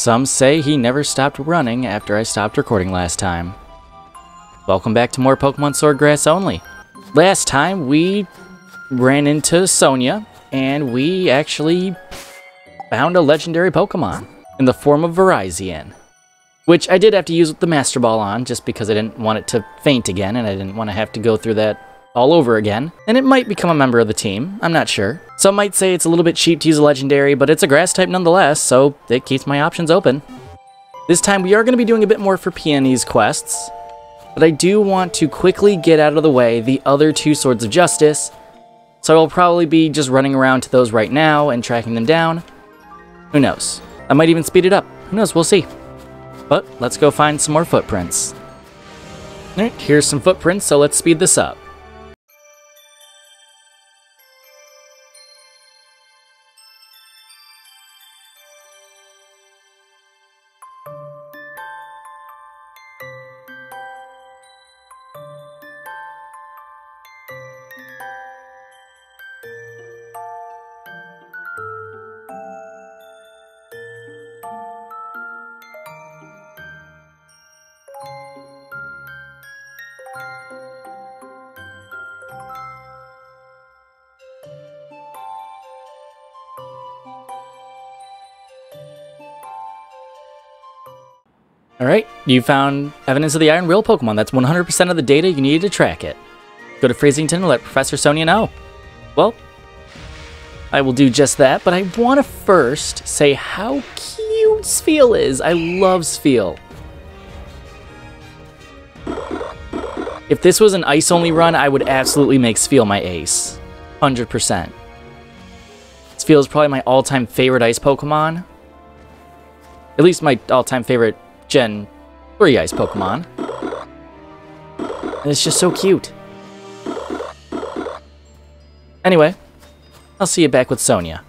Some say he never stopped running after I stopped recording last time. Welcome back to more Pokemon Sword Grass Only. Last time we ran into Sonia, and we actually found a legendary Pokemon in the form of Virizion, which I did have to use the Master Ball on just because I didn't want it to faint again, and I didn't want to have to go through that all over again. And it might become a member of the team, I'm not sure. Some might say it's a little bit cheap to use a legendary, but it's a grass type nonetheless, so it keeps my options open. This time we are going to be doing a bit more for Peony's quests, but I do want to quickly get out of the way the other two Swords of Justice, so I'll probably be just running around to those right now and tracking them down. Who knows? I might even speed it up. Who knows? We'll see. But let's go find some more footprints. Alright, here's some footprints, so let's speed this up. Alright, you found evidence of the Iron Will Pokemon. That's 100% of the data you needed to track it. Go to Freezington and let Professor Sonia know. Well, I will do just that, but I want to first say how cute Spheal is. I love Spheal. If this was an ice-only run, I would absolutely make Spheal my ace. 100%. Spheal is probably my all-time favorite ice Pokemon. At least my all-time favorite Gen 3 ice Pokemon. And it's just so cute. Anyway, I'll see you back with Sonia.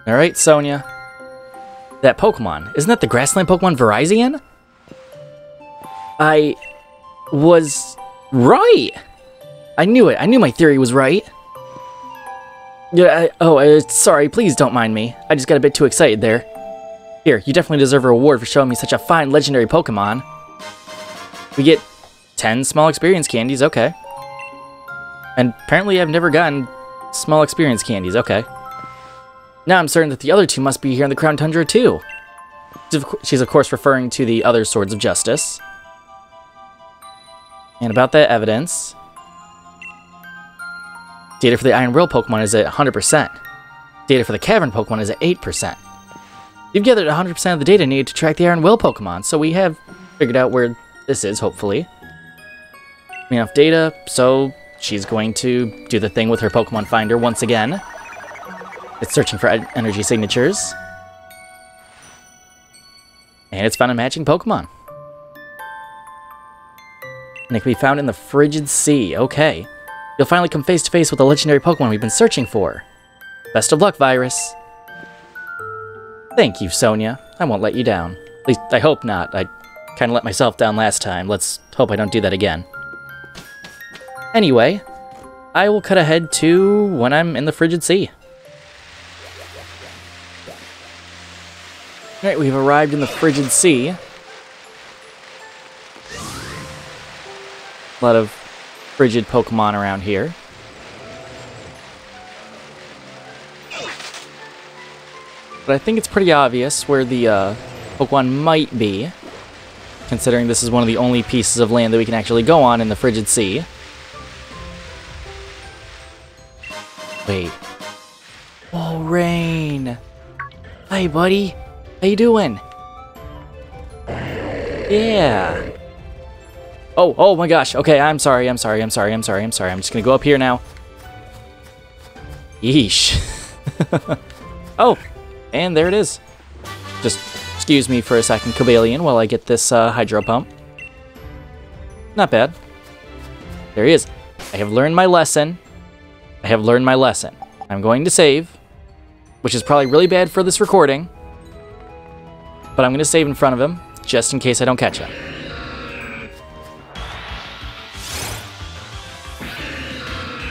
Alright, Sonia. That Pokemon. Isn't that the grassland Pokemon Virizion? I was right. I knew it. I knew my theory was right. Yeah, sorry. Please don't mind me. I just got a bit too excited there. Here, you definitely deserve a reward for showing me such a fine legendary Pokemon. We get 10 small experience candies, okay. And apparently I've never gotten small experience candies, okay. Now I'm certain that the other two must be here in the Crown Tundra too. She's of course referring to the other Swords of Justice. And about that evidence, data for the Iron Will Pokemon is at 100%. Data for the Cavern Pokemon is at 8%. You've gathered 100% of the data needed to track the Iron Will Pokemon, so we have figured out where this is, hopefully. Enough data, so she's going to do the thing with her Pokemon Finder once again. It's searching for energy signatures. And it's found a matching Pokemon. And it can be found in the Frigid Sea. Okay. You'll finally come face to face with the legendary Pokemon we've been searching for. Best of luck, Virus. Thank you, Sonia. I won't let you down. At least, I hope not. I kind of let myself down last time. Let's hope I don't do that again. Anyway, I will cut ahead to when I'm in the Frigid Sea. Alright, we've arrived in the Frigid Sea. A lot of frigid Pokemon around here. But I think it's pretty obvious where the Pokemon might be, considering this is one of the only pieces of land that we can actually go on in the Frigid Sea. Wait. Oh, Rain! Hi, buddy! How you doing? Yeah. Oh my gosh. Okay, I'm sorry. I'm just gonna go up here now. Yeesh. Oh, and there it is. Just excuse me for a second, Cobalion, while I get this Hydro Pump. Not bad. There he is. I have learned my lesson. I'm going to save, which is probably really bad for this recording. But I'm going to save in front of him, just in case I don't catch him.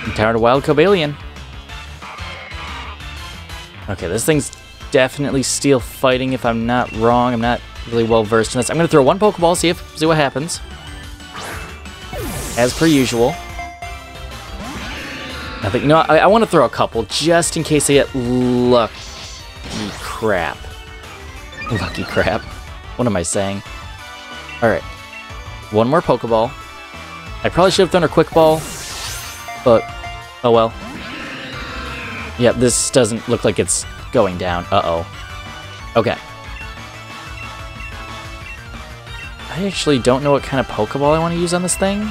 Encountered a wild Cobalion. Okay, this thing's definitely steel fighting, if I'm not wrong. I'm not really well versed in this. I'm going to throw one Pokeball, see what happens. As per usual. Nothing. You know, I want to throw a couple, just in case I get lucky crap. Lucky crap. What am I saying? Alright. One more Pokeball. I probably should have done a Quick Ball, but oh well. Yeah, this doesn't look like it's going down. Uh-oh. Okay. I actually don't know what kind of Pokeball I want to use on this thing.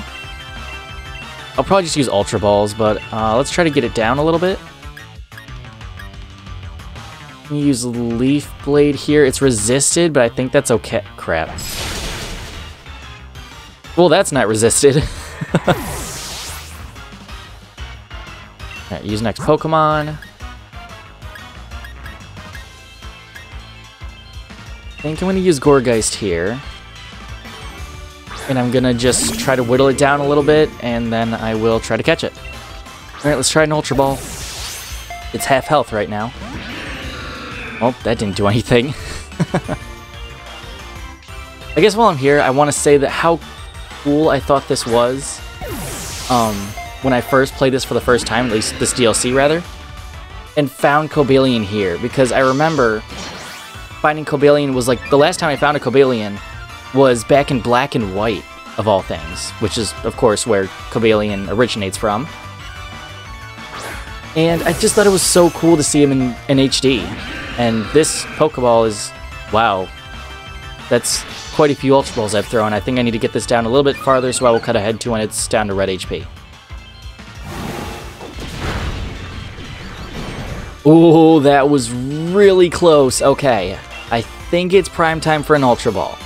I'll probably just use Ultra Balls, but let's try to get it down a little bit. Use Leaf Blade here. It's resisted, but I think that's okay. Crap. Well, that's not resisted. Alright, use next Pokemon. I think I'm going to use Gourgeist here. And I'm going to just try to whittle it down a little bit, and then I will try to catch it. Alright, let's try an Ultra Ball. It's half health right now. Oh, that didn't do anything. I guess while I'm here, I want to say that how cool I thought this was when I first played this for the first time, at least this DLC rather, and found Cobalion here, because I remember finding Cobalion was like, the last time I found a Cobalion was back in Black and White, of all things, which is, of course, where Cobalion originates from. And I just thought it was so cool to see him in HD. And this Pokeball is, wow, that's quite a few Ultra Balls I've thrown. I think I need to get this down a little bit farther, so I will cut ahead to when it's down to red HP. Ooh, that was really close. Okay, I think it's prime time for an Ultra Ball.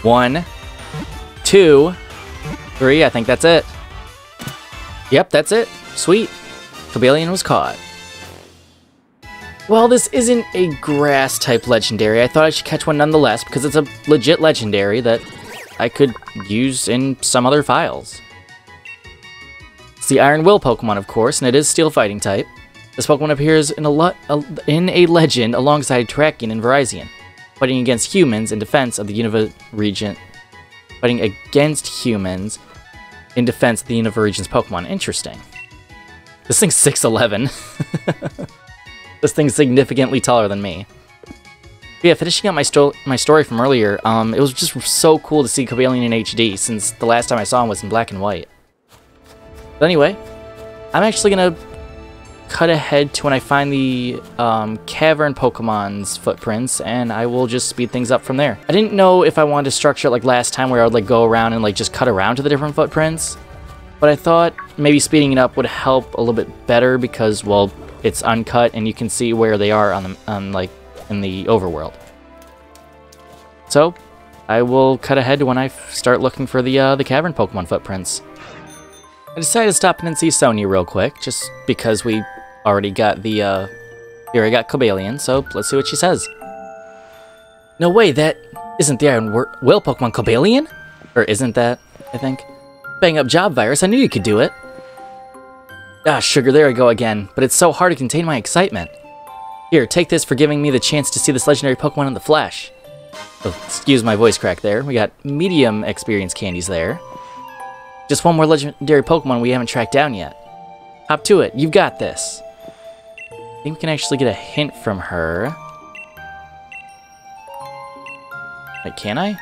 1, 2, 3, I think that's it. Yep, that's it. Sweet. Cobalion was caught. Well, this isn't a grass-type legendary. I thought I should catch one nonetheless, because it's a legit legendary that I could use in some other files. It's the Iron Will Pokemon, of course, and it is Steel Fighting type. This Pokemon appears in a legend alongside Terrakion and Virizion, fighting against humans in defense of the Unova region. Fighting against humans in defense of the Unova region's Pokemon. Interesting. This thing's 6'11". This thing's significantly taller than me. But yeah, finishing up my story from earlier, it was just so cool to see Cobalion in HD, since the last time I saw him was in Black and White. But anyway, I'm actually going to cut ahead to when I find the cavern Pokemon's footprints, and I will just speed things up from there. I didn't know if I wanted to structure it like last time, where I would like go around and like just cut around to the different footprints, but I thought maybe speeding it up would help a little bit better, because, well, it's uncut and you can see where they are like in the overworld. So I will cut ahead to when I start looking for the cavern Pokemon footprints. I decided to stop in and see Sonia real quick, just because we already got the, we already got Cobalion, so let's see what she says. No way, that isn't the Iron Will Pokemon Cobalion? Or isn't that, I think? Bang up job, Virus, I knew you could do it. Ah, sugar, there I go again, but it's so hard to contain my excitement. Here, take this for giving me the chance to see this legendary Pokemon in the flesh. Oh, excuse my voice crack there. We got medium experience candies there. Just one more legendary Pokemon we haven't tracked down yet. Hop to it, you've got this. I think we can actually get a hint from her. Wait, can I?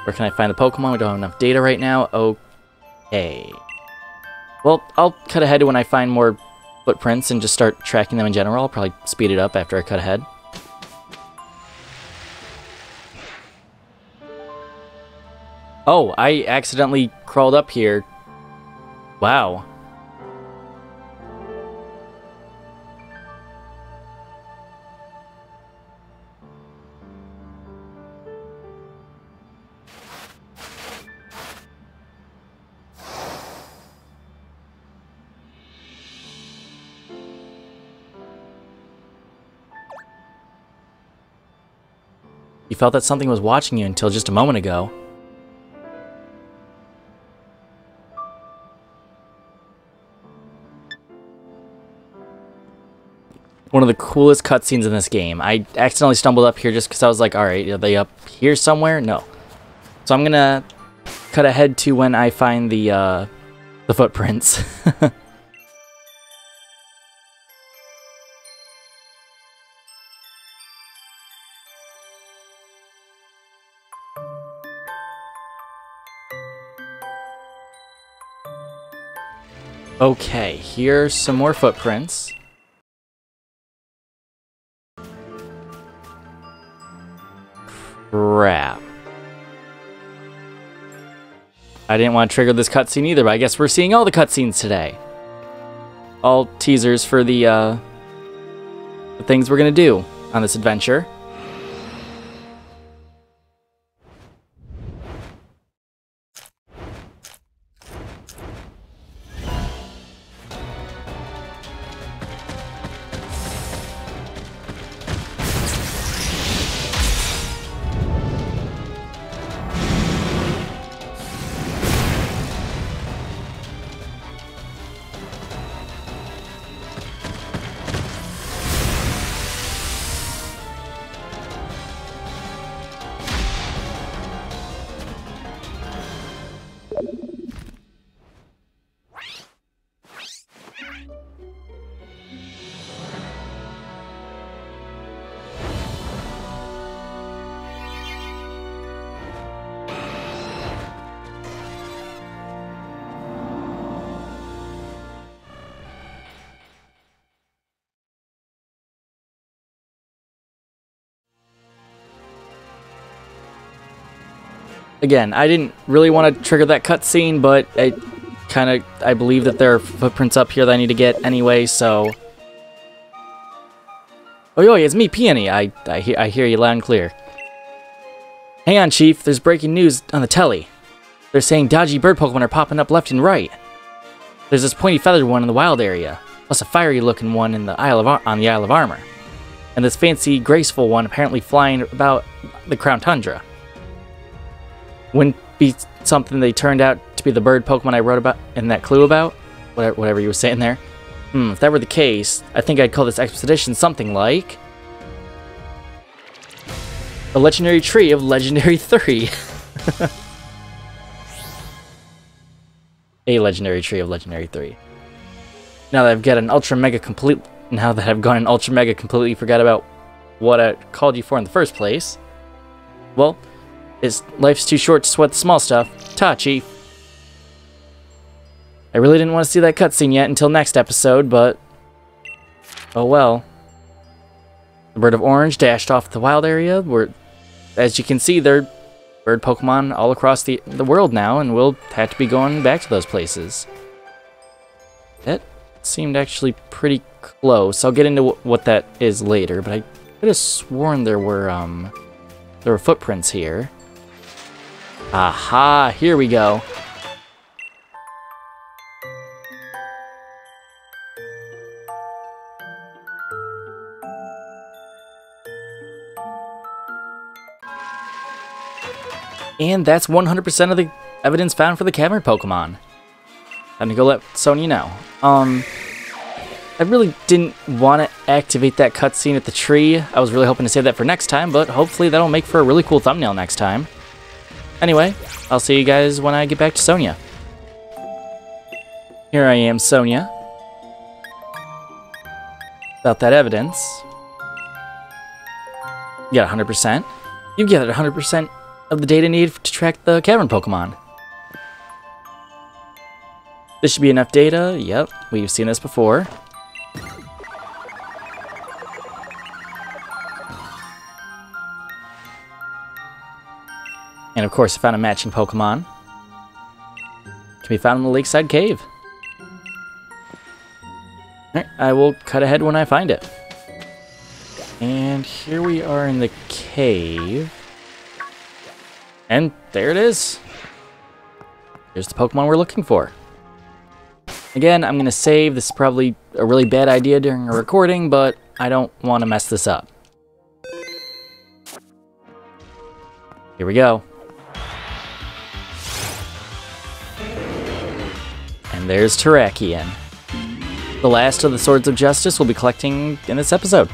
Where can I find the Pokemon? We don't have enough data right now. Okay. Well, I'll cut ahead to when I find more footprints and just start tracking them in general. I'll probably speed it up after I cut ahead. Oh, I accidentally crawled up here. Wow. You felt that something was watching you until just a moment ago. One of the coolest cutscenes in this game. I accidentally stumbled up here just because I was like, alright, are they up here somewhere? No. So I'm gonna cut ahead to when I find the footprints. Okay, here's some more footprints. Crap. I didn't want to trigger this cutscene either, but I guess we're seeing all the cutscenes today. All teasers for the things we're gonna do on this adventure. Again, I didn't really want to trigger that cutscene, but I believe that there are footprints up here that I need to get anyway, so... Oh, yo, it's me, Peony. I hear you loud and clear. Hang on, Chief. There's breaking news on the telly. They're saying dodgy bird Pokemon are popping up left and right. There's this pointy feathered one in the wild area, plus a fiery looking one in the on the Isle of Armor, and this fancy, graceful one apparently flying about the Crown Tundra. Wouldn't be something they turned out to be the bird Pokemon I wrote about in that clue about? Whatever you were saying there. If that were the case, I think I'd call this expedition something like... The Legendary Tree of Legendary 3. A Legendary Tree of Legendary 3. Now that I've got an Ultra Mega complete... Now that I've gone an Ultra Mega completely forgot about what I called you for in the first place. Well... life's too short to sweat the small stuff. Ta, Chief. I really didn't want to see that cutscene yet until next episode, but... Oh well. The Bird of Orange dashed off the wild area, where, as you can see, there are bird Pokemon all across the world now, and we'll have to be going back to those places. That seemed actually pretty close. I'll get into what that is later, but I could have sworn there were footprints here. Aha, here we go. And that's 100% of the evidence found for the cavern Pokemon. Time to go let Sonia know. I really didn't want to activate that cutscene at the tree. I was really hoping to save that for next time, but hopefully that'll make for a really cool thumbnail next time. Anyway, I'll see you guys when I get back to Sonia. Here I am, Sonia. About that evidence. You got 100%. You gathered 100% of the data needed to track the cavern Pokemon. This should be enough data. Yep, we've seen this before. And of course, I found a matching Pokemon. Can be found in the Lakeside Cave. Alright, I will cut ahead when I find it. And here we are in the cave. And there it is. Here's the Pokemon we're looking for. Again, I'm going to save. This is probably a really bad idea during a recording, but I don't want to mess this up. Here we go. And there's Terrakion. The last of the Swords of Justice we'll be collecting in this episode.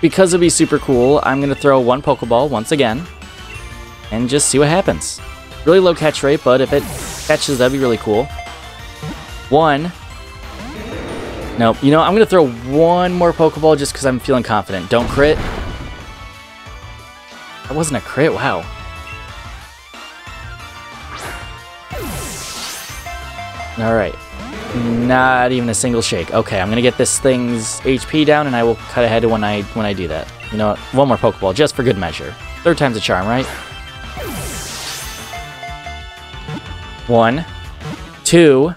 Because it'd be super cool, I'm going to throw one Pokeball once again and just see what happens. Really low catch rate, but if it catches, that'd be really cool. One. Nope. You know, I'm going to throw one more Pokeball just because I'm feeling confident. Don't crit. That wasn't a crit. Wow. Alright. Not even a single shake. Okay, I'm going to get this thing's HP down, and I will cut ahead when I do that. You know what? One more Pokeball, just for good measure. Third time's a charm, right? 1, 2.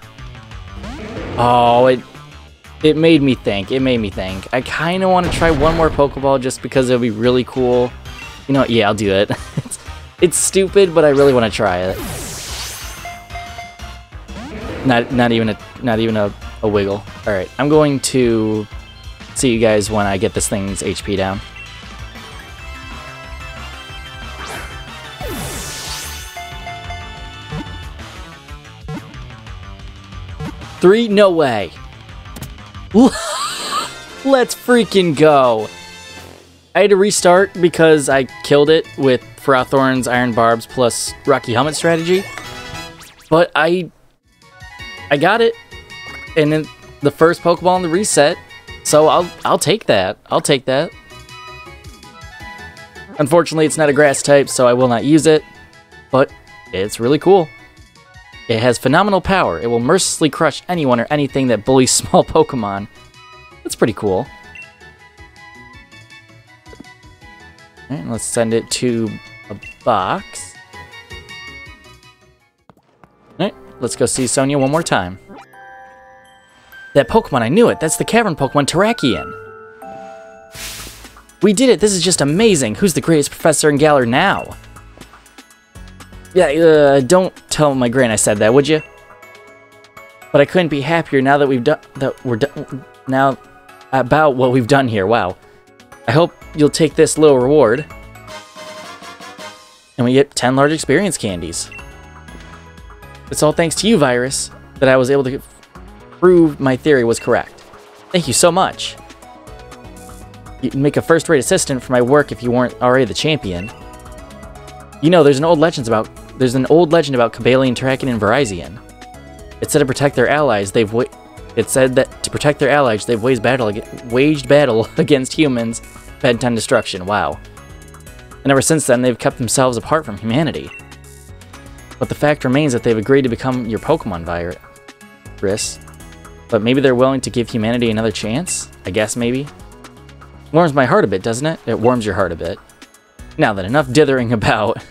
Oh, it made me think. It made me think. I kind of want to try one more Pokeball just because it'll be really cool. You know what? Yeah, I'll do it. It's stupid, but I really want to try it. Not even a wiggle. All right, I'm going to see you guys when I get this thing's HP down. Three? No way. Let's freaking go. I had to restart because I killed it with Ferrothorn's Iron Barbs plus Rocky Helmet strategy. But I got it. And then the first Pokeball in the reset. So I'll take that. I'll take that. Unfortunately, it's not a grass type, so I will not use it. But it's really cool. It has phenomenal power. It will mercilessly crush anyone or anything that bullies small Pokemon. That's pretty cool. Alright, let's send it to a box. Alright, let's go see Sonia one more time. That Pokemon, I knew it. That's the cavern Pokemon, Terrakion. We did it. This is just amazing. Who's the greatest professor in Galar now? Yeah, don't tell my Gran I said that, would you? But I couldn't be happier now that we're done now about what we've done here. Wow. I hope you'll take this little reward. And we get 10 large experience candies. It's all thanks to you, Virus, that I was able to prove my theory was correct. Thank you so much. You'd make a first-rate assistant for my work if you weren't already the champion. You know, there's an old legend about Cobalion, Terrakion, and Virizion. It said to protect their allies, they've waged battle against humans, fed 10 destruction. Wow. And ever since then, they've kept themselves apart from humanity. But the fact remains that they've agreed to become your Pokemon, Virus. But maybe they're willing to give humanity another chance? I guess maybe. Warms my heart a bit, doesn't it? It warms your heart a bit. Now then, enough dithering about.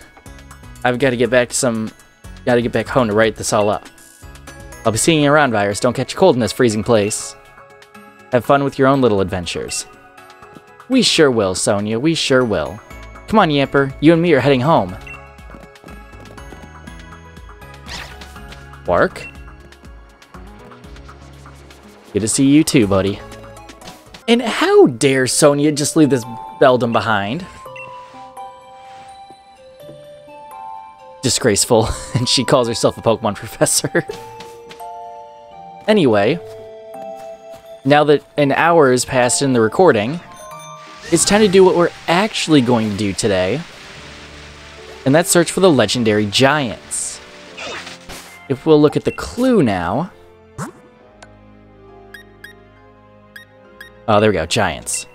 I've got to get back home to write this all up. I'll be seeing you around, Virus. Don't catch a cold in this freezing place. Have fun with your own little adventures. We sure will, Sonia. We sure will. Come on, Yamper. You and me are heading home. Bark? Good to see you too, buddy. And how dare Sonia just leave this Beldum behind? Disgraceful. And she calls herself a Pokemon professor. Anyway, now that an hour has passed in the recording, it's time to do what we're actually going to do today. And that's search for the legendary giants. If we'll look at the clue now. Oh, there we go, giants.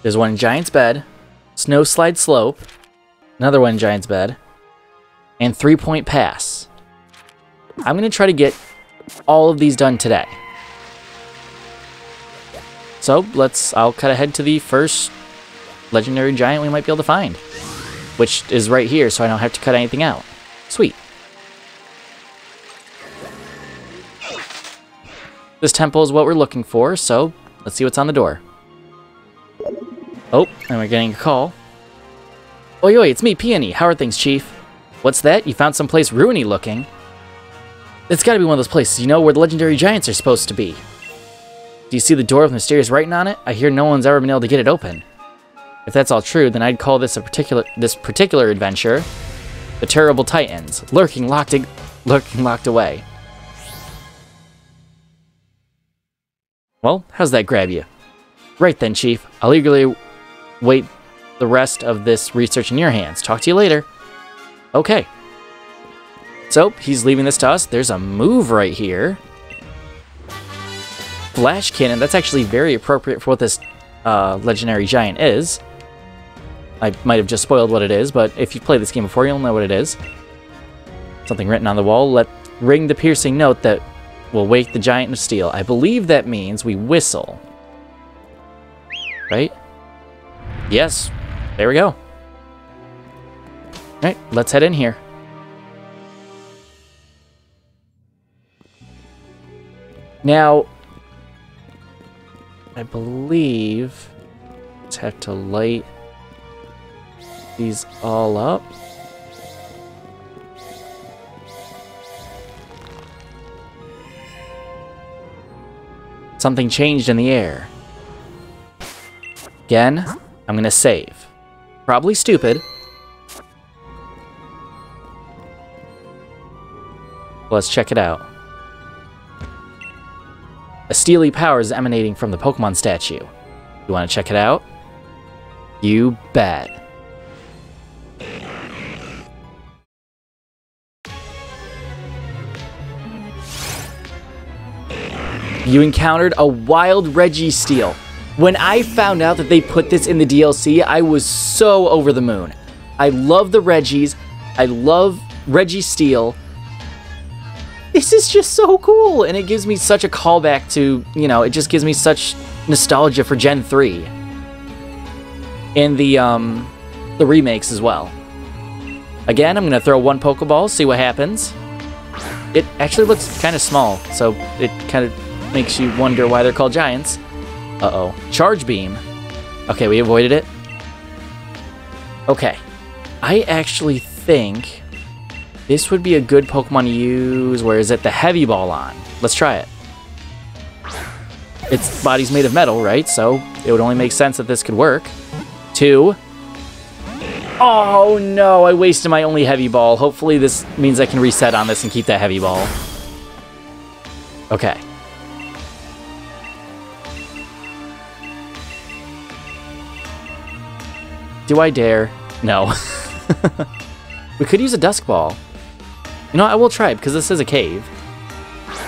There's one in Giant's Bed, Snowslide Slope, another one in Giant's Bed, and 3 Point Pass. I'm going to try to get all of these done today. So, I'll cut ahead to the first legendary giant we might be able to find. Which is right here, so I don't have to cut anything out. Sweet. This temple is what we're looking for, so let's see what's on the door. Oh, and we're getting a call. Oi, oi, it's me, Peony. How are things, Chief? What's that? You found someplace ruiny looking? It's gotta be one of those places, you know, where the legendary giants are supposed to be. Do you see the door with mysterious writing on it? I hear no one's ever been able to get it open. If that's all true, then I'd call this particular adventure the Terrible Titans, lurking locked away. Well, how's that grab you? Right then, Chief. I'll eagerly wait the rest of this research in your hands. Talk to you later. Okay. So, he's leaving this to us. There's a move right here. Flash Cannon. That's actually very appropriate for what this legendary giant is. I might have just spoiled what it is, but if you've played this game before, you'll know what it is. Something written on the wall. Let ring the piercing note that will wake the giant of steel. I believe that means we whistle. Right? Yes. There we go. Alright, let's head in here. Now, I believe let's have to light these all up. Something changed in the air. Again, I'm gonna save. Probably stupid. Let's check it out. A steely power is emanating from the Pokemon statue. You want to check it out? You bet. You encountered a wild Registeel. When I found out that they put this in the DLC, I was so over the moon. I love the Regis. I love Registeel. This is just so cool, and it gives me such a callback to, you know, it just gives me such nostalgia for Gen 3. And the remakes as well. Again, I'm going to throw one Pokeball, see what happens. It actually looks kind of small, so it kind of makes you wonder why they're called giants. Uh-oh. Charge Beam. Okay, we avoided it. Okay. I actually think this would be a good Pokemon to use, where is it, the Heavy Ball on. Let's try it. Its body's made of metal, right? So it would only make sense that this could work. 2. Oh no, I wasted my only Heavy Ball. Hopefully this means I can reset on this and keep that Heavy Ball. Okay. Do I dare? No. We could use a Dusk Ball. You know what? I will try it because this is a cave.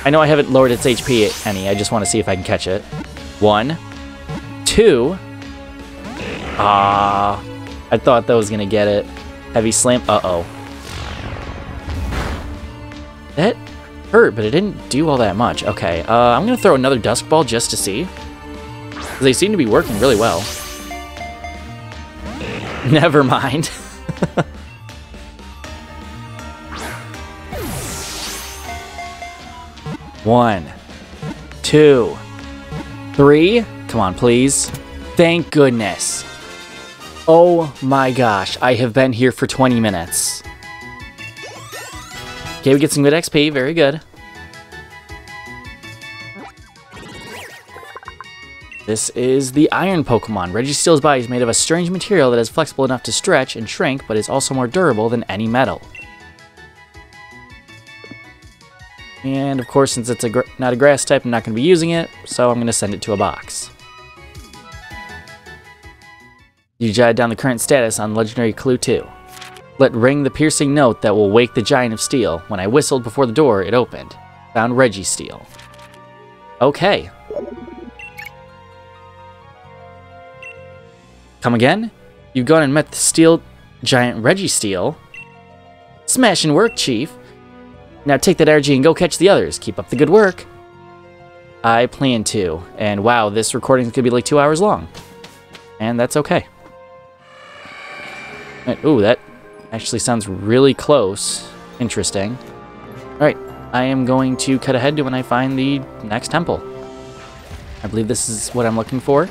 I know I haven't lowered its HP any. I just want to see if I can catch it. 1, 2. Ah, I thought that was going to get it. Heavy Slam. Uh-oh. That hurt, but it didn't do all that much. Okay, I'm going to throw another Dusk Ball just to see. They seem to be working really well. Never mind. 1, 2, 3. Come on, please. Thank goodness. Oh my gosh, I have been here for 20 minutes. Okay, we get some good XP. Very good. This is the Iron Pokemon. Registeel's body is made of a strange material that is flexible enough to stretch and shrink, but is also more durable than any metal. And of course, since it's not a grass type, I'm not going to be using it, so I'm going to send it to a box. You jotted down the current status on Legendary Clue 2. Let ring the piercing note that will wake the Giant of Steel. When I whistled before the door, it opened. Found Registeel. Okay. Come again? You've gone and met the Steel Giant Registeel. Smashing work, Chief. Now take that energy and go catch the others. Keep up the good work. I plan to. And wow, this recording could be like 2 hours long. And that's okay. Ooh, that actually sounds really close. Interesting. Alright, I am going to cut ahead to when I find the next temple. I believe this is what I'm looking for.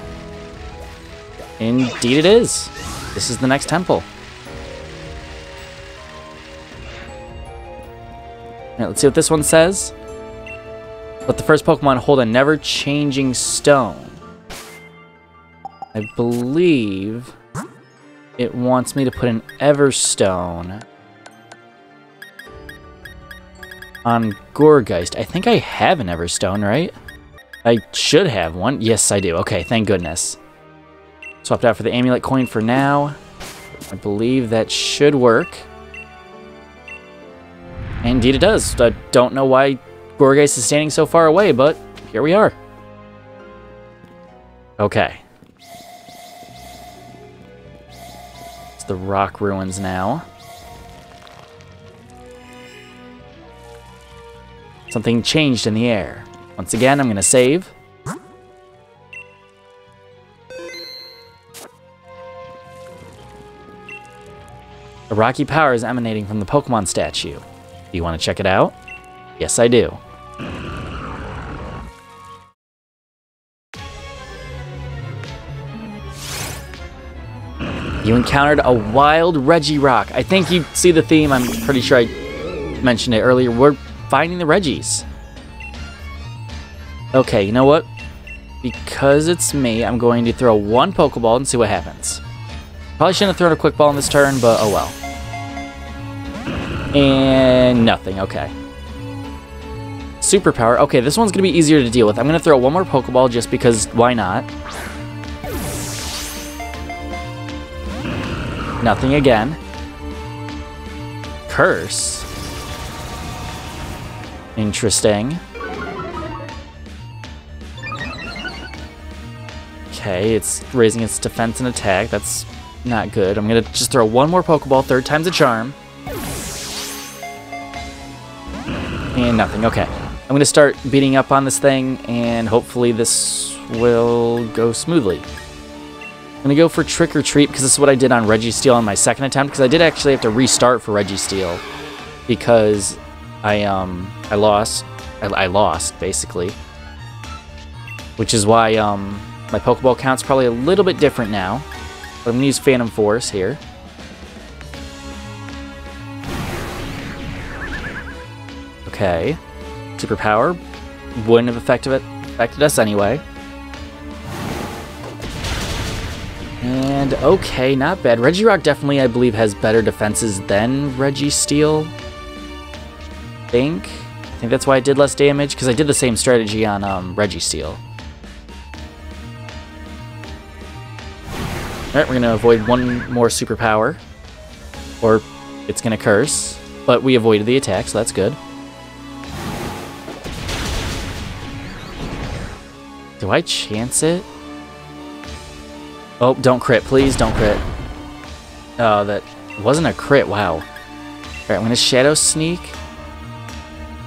Indeed it is. This is the next temple. Alright, let's see what this one says. Let the first Pokemon hold a never-changing stone. I believe it wants me to put an Everstone on Gourgeist. I think I have an Everstone, right? I should have one. Yes, I do. Okay, thank goodness. Swapped out for the Amulet Coin for now. I believe that should work. Indeed it does. I don't know why Gourgeist is standing so far away, but here we are. Okay. It's the rock ruins now. Something changed in the air. Once again, I'm going to save. A rocky power is emanating from the Pokemon statue. Do you want to check it out? Yes, I do. You encountered a wild Regirock. I think you see the theme. I'm pretty sure I mentioned it earlier. We're finding the Regis. Okay, you know what? Because it's me, I'm going to throw one Pokeball and see what happens. Probably shouldn't have thrown a Quick Ball in this turn, but oh well. And nothing, okay. Superpower. Okay, this one's going to be easier to deal with. I'm going to throw one more Pokeball just because why not? Nothing again. Curse. Interesting. Okay, it's raising its defense and attack. That's not good. I'm going to just throw one more Pokeball. Third time's a charm. And nothing. Okay. I'm going to start beating up on this thing, and hopefully this will go smoothly. I'm going to go for Trick or Treat, because this is what I did on Registeel on my second attempt, because I did actually have to restart for Registeel, because I lost, basically. Which is why my Pokeball count's probably a little bit different now. But I'm going to use Phantom Force here. Okay. Superpower. Wouldn't have affected us anyway. And okay, not bad. Regirock definitely, I believe, has better defenses than Registeel. I think that's why I did less damage, because I did the same strategy on Registeel. Alright, we're going to avoid one more superpower. Or it's going to curse. But we avoided the attack, so that's good. Do I chance it? Oh, don't crit, please, don't crit. Oh, that wasn't a crit, wow. Alright, I'm going to Shadow Sneak.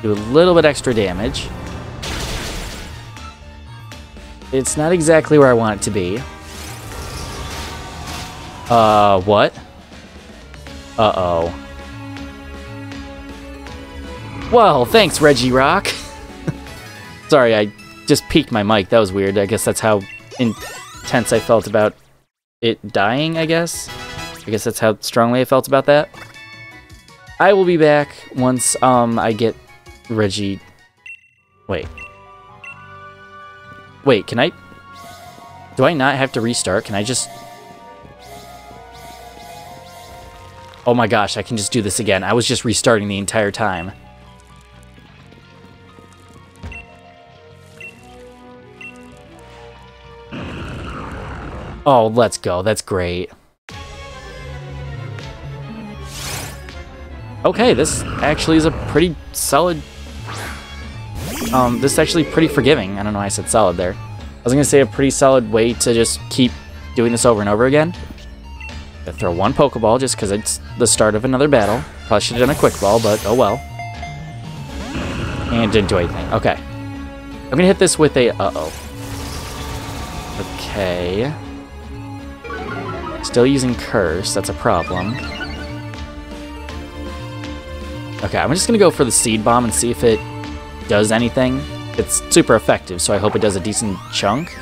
Do a little bit extra damage. It's not exactly where I want it to be. What? Uh-oh. Well, thanks, Regirock. Sorry, I just peeked my mic. That was weird. I guess that's how intense I felt about it dying, I guess. I guess that's how strongly I felt about that. I will be back once, I get Wait. Wait, can I... Do I not have to restart? Can I just... Oh my gosh, I can just do this again. I was just restarting the entire time. Oh, let's go. That's great. Okay, this actually is a pretty solid... this is actually pretty forgiving. I don't know why I said solid there. I was going to say a pretty solid way to just keep doing this over and over again. I'm gonna throw one Pokeball just because it's the start of another battle. Probably should have done a Quick Ball, but oh well. And didn't do anything. Okay. I'm going to hit this with a... Uh-oh. Okay. Still using Curse, that's a problem. Okay, I'm just gonna go for the Seed Bomb and see if it does anything. It's super effective, so I hope it does a decent chunk.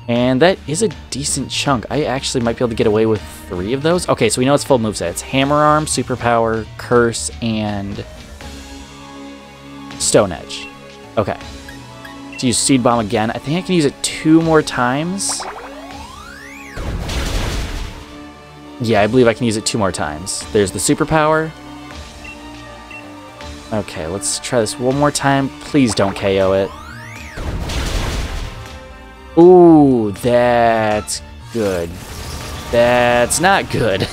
And that is a decent chunk. I actually might be able to get away with 3 of those. Okay, so we know it's full moveset. It's Hammer Arm, Superpower, Curse, and Stone Edge. Okay. To use Seed Bomb again. I think I can use it 2 more times. Yeah, I believe I can use it 2 more times. There's the Superpower. Okay, let's try this one more time. Please don't KO it. Ooh, that's good. That's not good.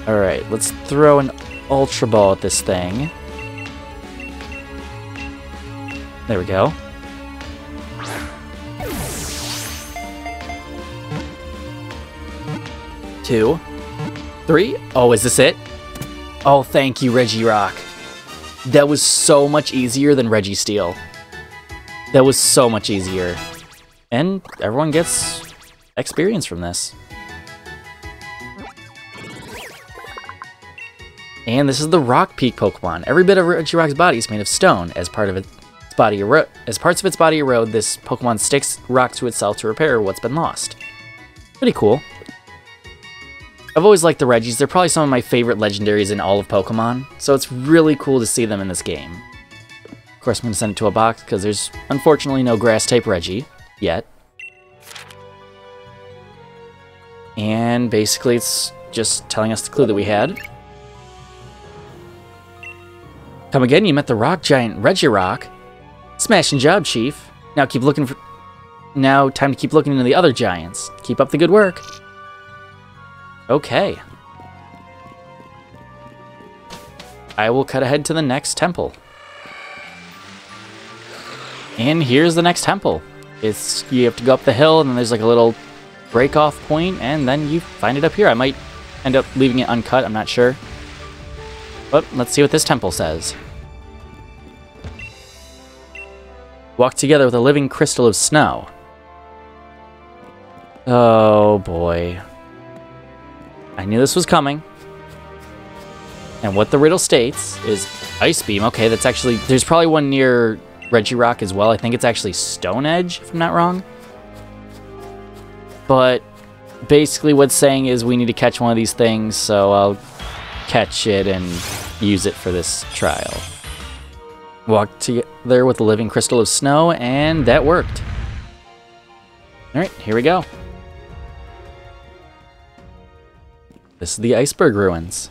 Alright, let's throw an Ultra Ball at this thing. There we go. Two, 3. Oh, is this it? Oh, thank you, Regirock. That was so much easier than Registeel. That was so much easier. And everyone gets experience from this. And this is the Rock Peak Pokemon. Every bit of Regirock's body is made of stone. As parts of its body erode, this Pokemon sticks rocks to itself to repair what's been lost. Pretty cool. I've always liked the Regis. They're probably some of my favorite legendaries in all of Pokemon, so it's really cool to see them in this game. Of course, I'm going to send it to a box because there's unfortunately no grass type Regi yet. And basically it's just telling us the clue that we had. Come again, you met the rock giant Regirock. Smashing job, Chief. Now keep looking for... Now time to keep looking into the other giants. Keep up the good work. Okay. I will cut ahead to the next temple. And here's the next temple. You have to go up the hill, and then there's like a little break-off point, and then you find it up here. I might end up leaving it uncut, I'm not sure. But let's see what this temple says. Walk together with a living crystal of snow. Oh boy. I knew this was coming. And what the riddle states is Ice Beam. Okay, that's actually... There's probably one near Regirock as well. I think it's actually Stone Edge, if I'm not wrong. But basically what's saying is we need to catch one of these things, so I'll catch it and use it for this trial. Walk together with a living crystal of snow, and that worked. Alright, here we go. This is the Iceberg Ruins.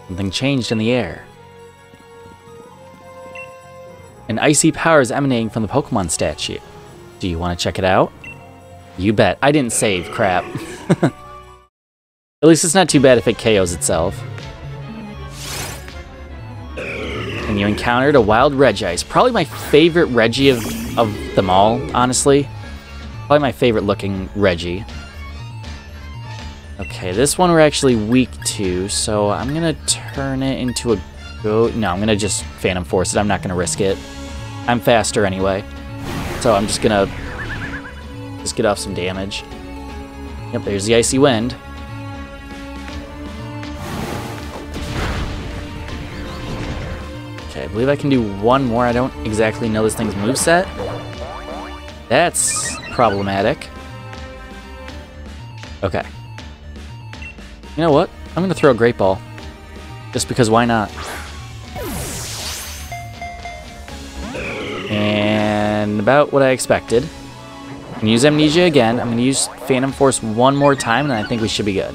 Something changed in the air. An icy power is emanating from the Pokemon statue. Do you want to check it out? You bet. I didn't save, crap. At least it's not too bad if it KOs itself. And you encountered a wild Regice. Probably my favorite Regi of them all, honestly. Probably my favorite looking Regi. Okay, this one we're actually weak to, so I'm gonna turn it into a go. No, I'm gonna just Phantom Force it. I'm not gonna risk it. I'm faster anyway. So I'm just gonna get off some damage. Yep, there's the Icy Wind. Okay, I believe I can do one more. I don't exactly know this thing's moveset. That's problematic. Okay. You know what? I'm going to throw a Great Ball. Just because why not? And about what I expected. I'm going to use Amnesia again. I'm going to use Phantom Force one more time, and I think we should be good.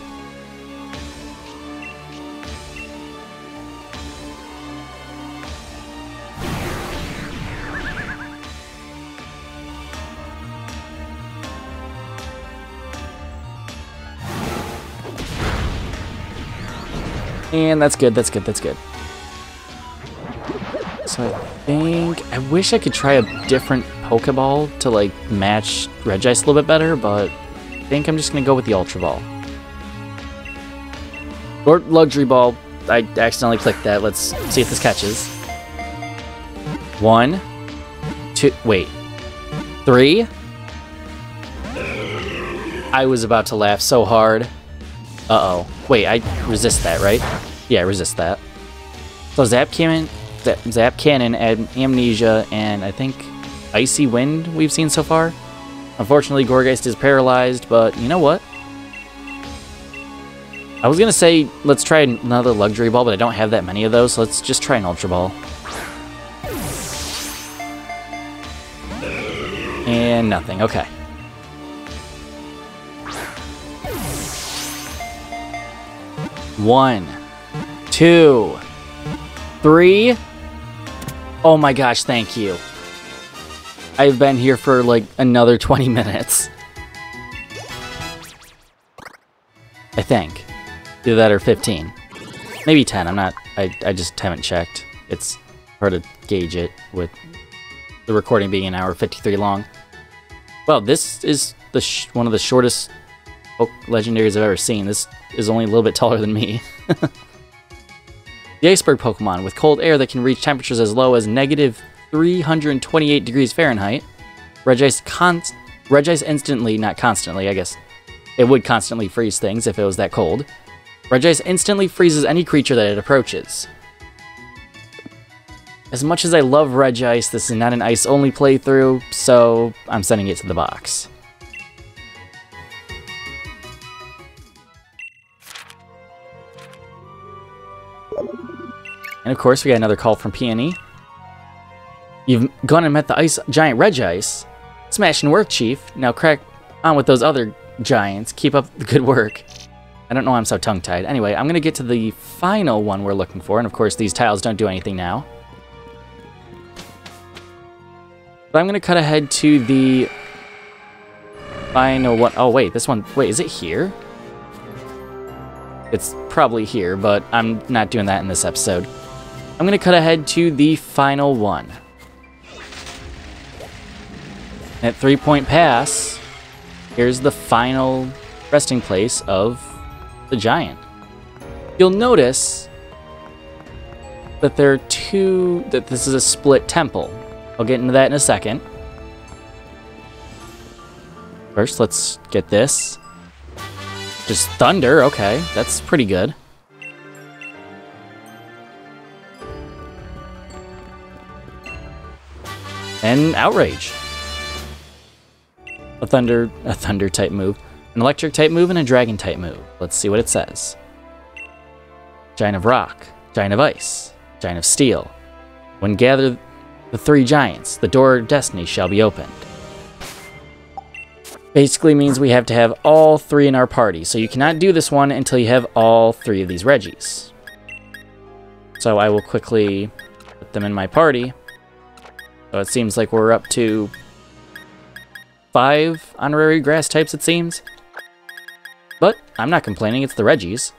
And that's good, that's good, that's good. So I think... I wish I could try a different Pokeball to, like, match Regice a little bit better, but think I'm just going to go with the Ultra Ball. Or Luxury Ball. I accidentally clicked that. Let's see if this catches. 1, 2, wait. 3. I was about to laugh so hard. Uh-oh. Wait, I resist that, right? Yeah, I resist that. So Zap Cannon, Amnesia, and I think Icy Wind we've seen so far. Unfortunately, Gourgeist is paralyzed, but you know what? I was gonna say, let's try another Luxury Ball, but I don't have that many of those, so let's just try an Ultra Ball. And nothing, okay. One, 2, 3. Oh my gosh, thank you. I've been here for like another 20 minutes. I think. Either that or 15. Maybe 10, I'm not, I just haven't checked. It's hard to gauge it with the recording being an hour 53 long. Well, this is one of the shortest legendaries I've ever seen. This is only a little bit taller than me. The Iceberg Pokemon, with cold air that can reach temperatures as low as negative 328 degrees Fahrenheit. Regice instantly, not constantly, I guess. It would constantly freeze things if it was that cold. Regice instantly freezes any creature that it approaches. As much as I love Regice, this is not an ice-only playthrough, so I'm sending it to the box. And of course, we got another call from Peony. You've gone and met the ice giant Regice. Smashing work, Chief. Now crack on with those other giants. Keep up the good work. I don't know why I'm so tongue-tied. Anyway, I'm going to get to the final one we're looking for, and of course, these tiles don't do anything now. But I'm going to cut ahead to the final one. Oh, wait, this one. Wait, is it here? It's probably here, but I'm not doing that in this episode. I'm going to cut ahead to the final one. At 3-point pass, here's the final resting place of the giant. You'll notice that that this is a split temple. I'll get into that in a second. First, let's get this. Just thunder, okay, that's pretty good. And outrage. A thunder type move, an electric type move, and a dragon type move. Let's see what it says. Giant of rock, giant of ice, giant of steel. When gather the 3 giants, the door of destiny shall be opened. Basically means we have to have all 3 in our party, so you cannot do this one until you have all 3 of these Reggies. So I will quickly put them in my party. So it seems like we're up to 5 honorary grass types, it seems. But I'm not complaining, it's the Reggies.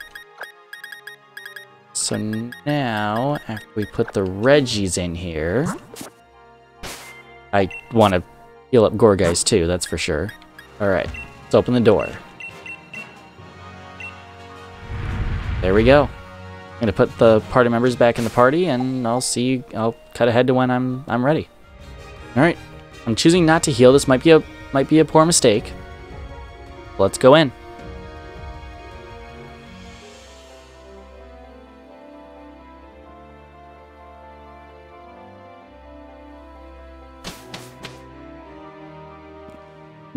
So now, after we put the Reggies in here, I want to heal up Gourgeist too, that's for sure. Alright, let's open the door. There we go. I'm gonna put the party members back in the party, and I'll cut ahead to when I'm ready. Alright, I'm choosing not to heal. This might be a poor mistake. Let's go in.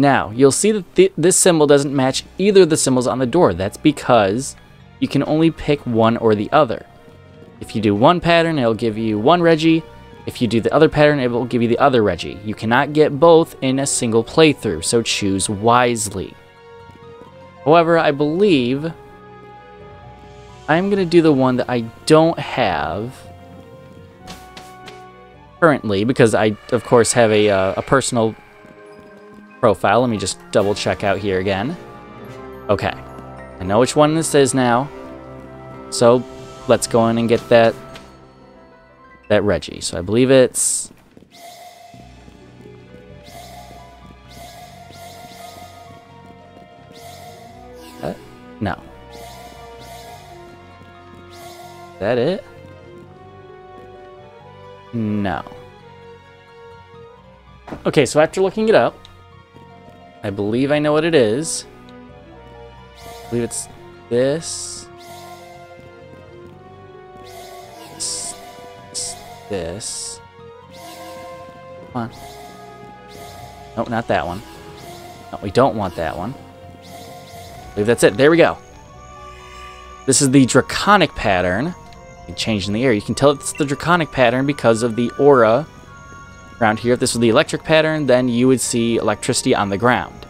Now, you'll see that this symbol doesn't match either of the symbols on the door. That's because you can only pick one or the other. If you do one pattern, it'll give you one Reggie. If you do the other pattern, it will give you the other Reggie. You cannot get both in a single playthrough, so choose wisely. However, I believe I'm going to do the one that I don't have currently, because I, of course, have a personal profile. Let me just double check out here again. Okay, I know which one this is now, so let's go in and get that Reggie. So I believe it's No. Is that it? No. Okay, so after looking it up, I believe I know what it is. I believe it's this. This. Come on. Nope, not that one. No, we don't want that one. I believe that's it. There we go. This is the Draconic pattern. Changed in the air. You can tell it's the Draconic pattern because of the aura around here. If this was the electric pattern, then you would see electricity on the ground.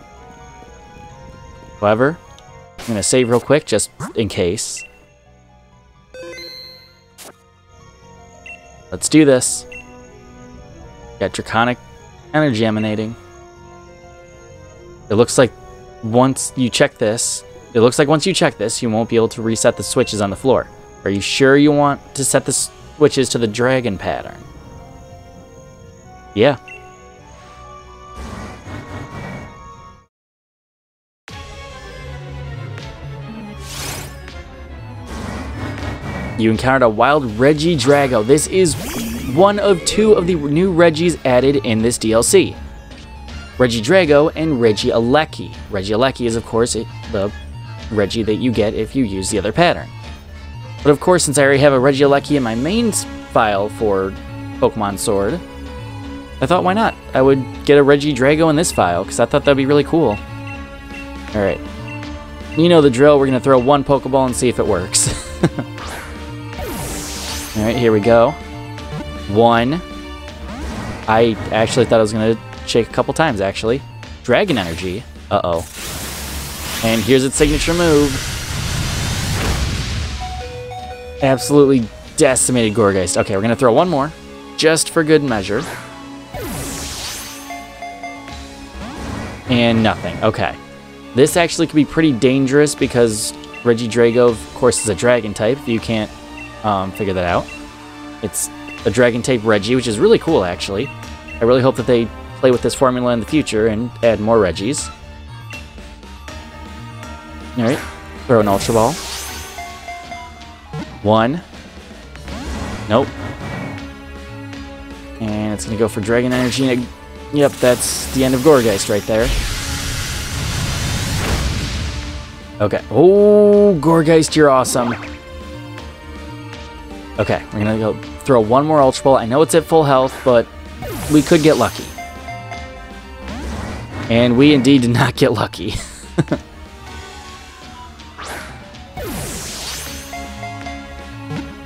However, I'm going to save real quick just in case. Let's do this. Got Draconic energy emanating. It looks like once you check this, you won't be able to reset the switches on the floor. Are you sure you want to set the switches to the dragon pattern? Yeah. You encountered a wild Regidrago. This is one of 2 of the new Regis added in this DLC. Regidrago and Regieleki. Regieleki is, of course, the Regi that you get if you use the other pattern. But of course, since I already have a Regieleki in my main file for Pokemon Sword, I thought, why not? I would get a Regidrago in this file, because I thought that'd be really cool. Alright. You know the drill, we're going to throw 1 Pokeball and see if it works. Alright, here we go. 1. I actually thought I was going to shake a couple times, actually. Dragon Energy. Uh-oh. And here's its signature move. Absolutely decimated Gourgeist. Okay, we're going to throw 1 more, just for good measure. And nothing. Okay. This actually could be pretty dangerous because Regidrago, of course, is a Dragon type. You can't figure that out. It's a Dragon type Regi, which is really cool, actually. I really hope that they play with this formula in the future and add more Regis. Alright, throw an Ultra Ball. 1. Nope. And it's going to go for Dragon Energy. And yep, that's the end of Gourgeist right there. Okay. Oh, Gourgeist, you're awesome. Okay, we're going to go throw 1 more Ultra Ball. I know it's at full health, but we could get lucky. And we indeed did not get lucky.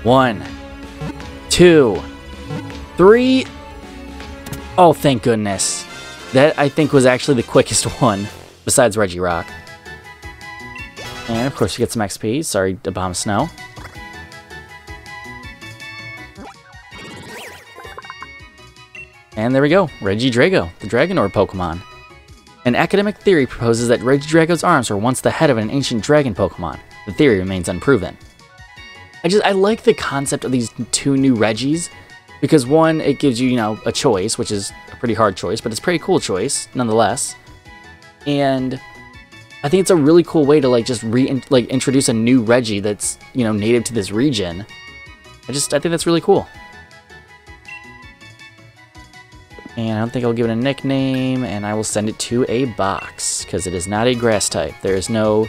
One, 2, 3. Oh, thank goodness. That, I think, was actually the quickest one, besides Regirock. And, of course, you get some XP. Sorry, Abomasnow. And there we go. Regidrago, the Dragonor Pokemon. An academic theory proposes that Regidrago's arms were once the head of an ancient dragon Pokemon. The theory remains unproven. I like the concept of these 2 new Regis, because 1, it gives you, a choice, which is a pretty hard choice, but it's a pretty cool choice, nonetheless. And I think it's a really cool way to, just introduce a new Regi that's, native to this region. I think that's really cool. And I don't think I'll give it a nickname, and I will send it to a box, because it is not a grass type. There is no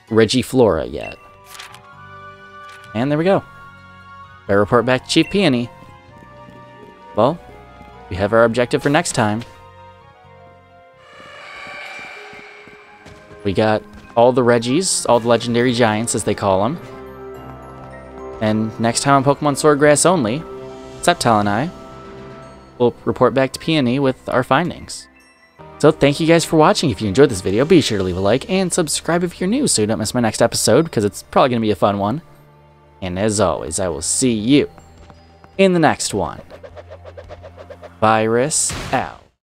Regiflora yet. And there we go. I report back to Chief Peony. Well, we have our objective for next time. We got all the Regis, all the legendary giants, as they call them. And next time on Pokemon Sword Grass Only, Sceptile and I will report back to Peony with our findings. So thank you guys for watching. If you enjoyed this video, be sure to leave a like and subscribe if you're new so you don't miss my next episode, because it's probably going to be a fun one. And as always, I will see you in the next one. Virus out.